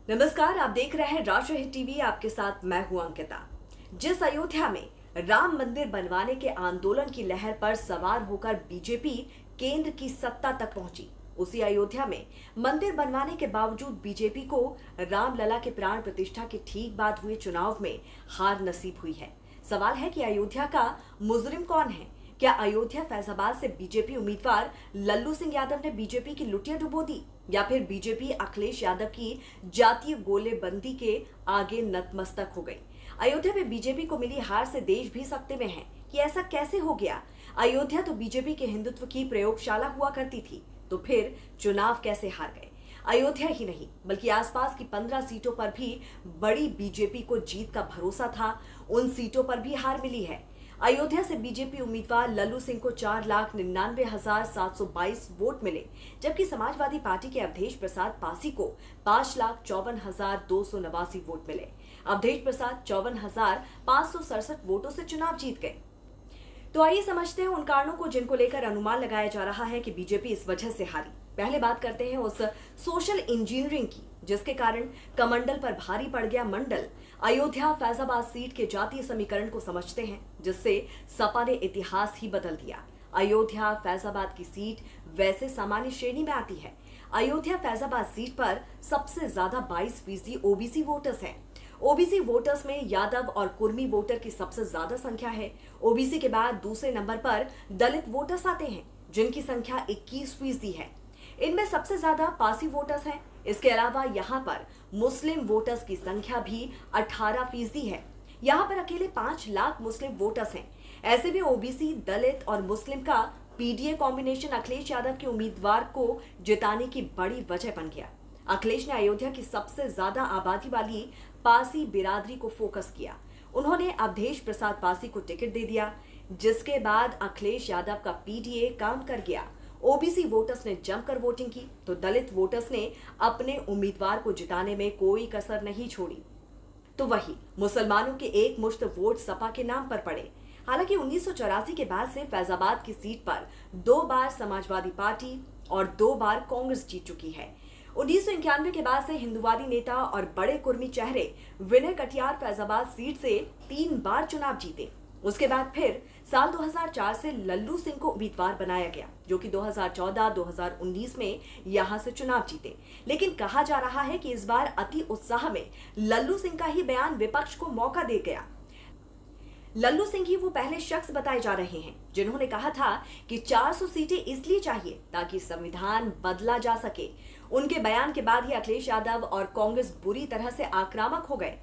नमस्कार, आप देख रहे हैं राष्ट्रहित टीवी। आपके साथ मैं हूं अंकिता। जिस अयोध्या में राम मंदिर बनवाने के आंदोलन की लहर पर सवार होकर बीजेपी केंद्र की सत्ता तक पहुंची, उसी अयोध्या में मंदिर बनवाने के बावजूद बीजेपी को रामलला के प्राण प्रतिष्ठा के ठीक बाद हुए चुनाव में हार नसीब हुई है। सवाल है कि अयोध्या का मुजरिम कौन है? क्या अयोध्या फैजाबाद से बीजेपी उम्मीदवार लल्लू सिंह यादव ने बीजेपी की लुटिया डुबो दी, या फिर बीजेपी अखिलेश यादव की जातीय गोलेबंदी के आगे नतमस्तक हो गई? अयोध्या में बीजेपी को मिली हार से देश भी सकते में है कि ऐसा कैसे हो गया। अयोध्या तो बीजेपी के हिंदुत्व की प्रयोगशाला हुआ करती थी, तो फिर चुनाव कैसे हार गए? अयोध्या ही नहीं बल्कि आसपास की 15 सीटों पर भी बड़ी बीजेपी को जीत का भरोसा था, उन सीटों पर भी हार मिली है। अयोध्या से बीजेपी उम्मीदवार लल्लू सिंह को 4,99,722 वोट मिले, जबकि समाजवादी पार्टी के अवधेश प्रसाद पासी को 5,54,289 वोट मिले। अवधेश प्रसाद 54,567 वोटों से चुनाव जीत गए। तो आइए समझते हैं उन कारणों को जिनको लेकर अनुमान लगाया जा रहा है कि बीजेपी इस वजह से हारी। पहले बात करते हैं उस सोशल इंजीनियरिंग की जिसके कारण कमंडल पर भारी पड़ गया मंडल। अयोध्या फैजाबाद सीट के जातीय समीकरण को समझते हैं, जिससे सपा ने इतिहास ही बदल दिया। अयोध्या फैजाबाद की सीट वैसे सामान्य श्रेणी में आती है। अयोध्या फैजाबाद सीट पर सबसे ज्यादा 22% ओबीसी वोटर्स हैं। ओबीसी वोटर्स में यादव और कुर्मी वोटर की सबसे ज्यादा संख्या है। ओबीसी के बाद दूसरे नंबर पर दलित वोटर्स आते हैं, जिनकी संख्या 21% है। इनमें सबसे ज्यादा पासी वोटर्स हैं। इसके अलावा यहाँ पर मुस्लिम वोटर्स की संख्या भी 18% है। यहाँ पर अकेले 5 लाख मुस्लिम वोटर्स हैं। ऐसे में ओबीसी, दलित और मुस्लिम का पीडीए कॉम्बिनेशन अखिलेश यादव के उम्मीदवार को जिताने की बड़ी वजह बन गया। अखिलेश ने अयोध्या की सबसे ज्यादा आबादी वाली पासी बिरादरी को फोकस किया। उन्होंने अवधेश प्रसाद पासी को टिकट दे दिया, जिसके बाद अखिलेश यादव का पीडीए काम कर गया। ओबीसी वोटर्स ने जमकर वोटिंग की, तो दलित वोटर्स ने अपने उम्मीदवार को जिताने में कोई कसर नहीं छोड़ी। तो वही मुसलमानों के एक मुश्त वोट सपा के नाम पर पड़े। हालांकि 1984 के बाद से फैजाबाद की सीट पर 2 बार समाजवादी पार्टी और 2 बार कांग्रेस जीत चुकी है। 1991 के बाद से हिंदुवादी नेता और बड़े कुर्मी चेहरे विनय कटियार फैजाबाद सीट से 3 बार चुनाव जीते। उसके बाद फिर साल 2004 से लल्लू सिंह को उम्मीदवार बनाया गया, जो कि 2014-2019 में यहां से चुनाव जीते। लेकिन कहा जा रहा है कि इस बार अति उत्साह में लल्लू सिंह का ही बयान विपक्ष को मौका दे गया। लल्लू सिंह ही वो पहले शख्स बताए जा रहे हैं जिन्होंने कहा था कि 400 सीटें इसलिए चाहिए ताकि संविधान बदला जा सके। उनके बयान के बाद ही अखिलेश यादव और कांग्रेस बुरी तरह से आक्रामक हो गए।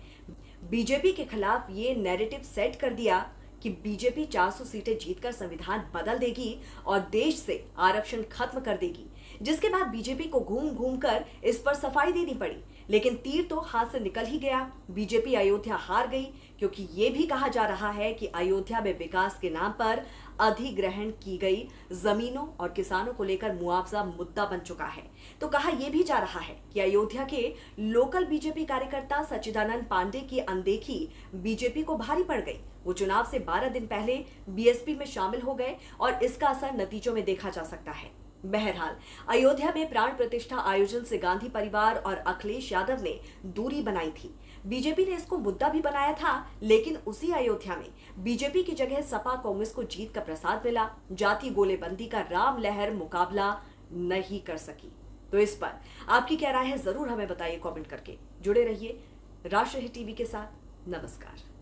बीजेपी के खिलाफ ये नैरेटिव सेट कर दिया कि बीजेपी 400 सीटें जीतकर संविधान बदल देगी और देश से आरक्षण खत्म कर देगी, जिसके बाद बीजेपी को घूम घूम कर इस पर सफाई देनी पड़ी। लेकिन तीर तो हाथ से निकल ही गया। बीजेपी अयोध्या हार गई, क्योंकि ये भी कहा जा रहा है कि अयोध्या में विकास के नाम पर अधिग्रहण की गई जमीनों और किसानों को लेकर मुआवजा मुद्दा बन चुका है। तो कहा यह भी जा रहा है कि अयोध्या के लोकल बीजेपी कार्यकर्ता सच्चिदानंद पांडे की अनदेखी बीजेपी को भारी पड़ गई। वो चुनाव से 12 दिन पहले बीएसपी में शामिल हो गए और इसका असर नतीजों में देखा जा सकता है। बहरहाल, अयोध्या में प्राण प्रतिष्ठा आयोजन से गांधी परिवार और अखिलेश यादव ने दूरी बनाई थी। बीजेपी ने इसको मुद्दा भी बनाया था, लेकिन उसी अयोध्या में बीजेपी की जगह सपा कांग्रेस को जीत का प्रसाद मिला। जाति गोलेबंदी का राम लहर मुकाबला नहीं कर सकी। तो इस पर आपकी क्या राय है, जरूर हमें बताइए कमेंट करके। जुड़े रहिए राष्ट्रहित टीवी के साथ। नमस्कार।